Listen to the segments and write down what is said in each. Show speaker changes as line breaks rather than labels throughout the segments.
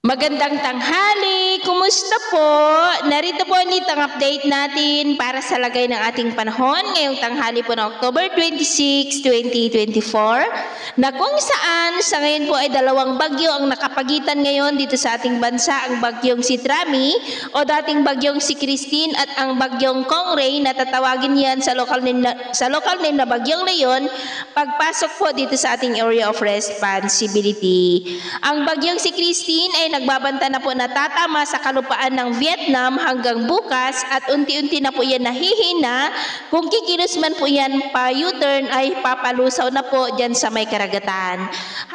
Magandang tanghali! Kumusta po? Narito po ulit ang update natin para sa lagay ng ating panahon ngayong tanghali po ng October 26, 2024 na kung saan sa ngayon po ay dalawang bagyo ang nakapagitan ngayon dito sa ating bansa, ang bagyong si Trami o dating bagyong si Christine at ang bagyong Kongray na tatawagin yan sa local name na bagyong Leon pagpasok po dito sa ating area of responsibility. Ang bagyong si Christine ay nagbabanta na po na tatama sa kalupaan ng Vietnam hanggang bukas at unti-unti na po yan nahihina. Kung kikilos man po yan pa U-turn ay papalusaw na po dyan sa may karagatan.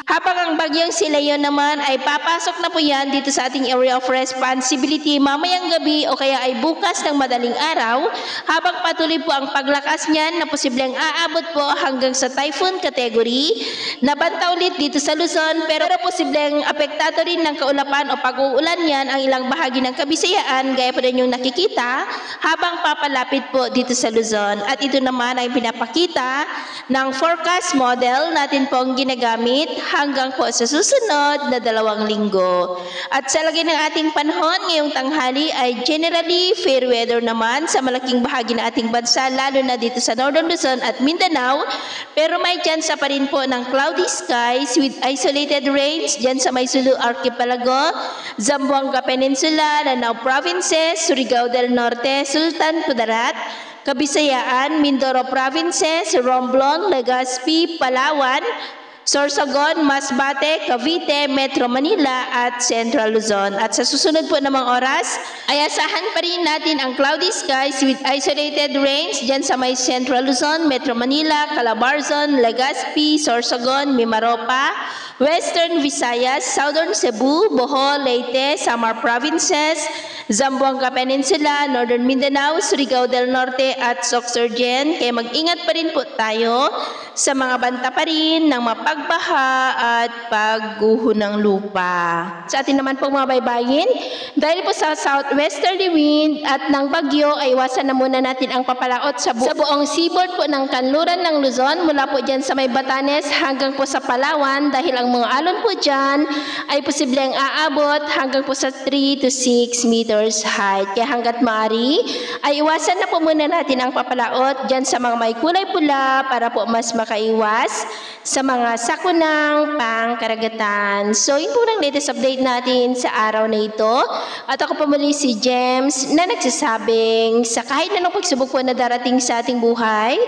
Habang ang bagyong si Leon naman ay papasok na po yan dito sa ating area of responsibility mamayang gabi o kaya ay bukas ng madaling araw habang patuloy po ang paglakas niyan na posibleng aabot po hanggang sa typhoon category. Nabanta ulit dito sa Luzon pero posibleng apektado rin ng kaulapan o pag-uulan yan ang ilang bahagi ng Kabisayaan gaya po rin yung nakikita habang papalapit po dito sa Luzon. At ito naman ay pinapakita ng forecast model natin po ang ginagamit hanggang po sa susunod na 2 linggo. At sa lagay ng ating panahon ngayong tanghali ay generally fair weather naman sa malaking bahagi ng ating bansa lalo na dito sa Northern Luzon at Mindanao. Pero may tsansa pa rin po ng cloudy skies with isolated rains dyan sa may Sulu Archipelago, Zamboanga Peninsula, Lanao Provinces, Surigao del Norte, Sultan Kudarat, Kabisayaan, Mindoro Provinces, Romblon, Legazpi, Palawan, Sorsogon, Masbate, Cavite, Metro Manila at Central Luzon. At sa susunod po namang oras ay asahan pa rin natin ang cloudy skies with isolated rains dyan sa may Central Luzon, Metro Manila, Calabarzon, Legazpi, Sorsogon, Mimaropa, Western Visayas, Southern Cebu, Bohol, Leyte, Samar Provinces, Zamboanga Peninsula, Northern Mindanao, Surigao del Norte at Sorsogon. Kaya mag-ingat pa rin po tayo sa mga banta pa rin ng mapagbaha at pagguho ng lupa. Sa atin naman po mga baybayin, dahil po sa southwesterly wind at ng bagyo ay iwasan na muna natin ang papalaot sa buong seaboard po ng kanluran ng Luzon mula po dyan sa may Batanes hanggang po sa Palawan dahil ang mga alon po dyan ay posibleng aabot hanggang po sa 3 to 6 meters height. Kaya hanggat maaari ay iwasan na po muna natin ang papalaot dyan sa mga may kulay pula para po mas makaiwas sa mga sakunang pangkaragatan. So yun po ang latest update natin sa araw na ito. At ako po muli si James na nagsasabing sa kahit anong pagsubok po na darating sa ating buhay,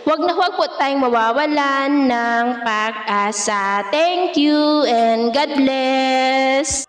huwag na huwag po tayong mawawalan ng pag-asa. Thank you and God bless!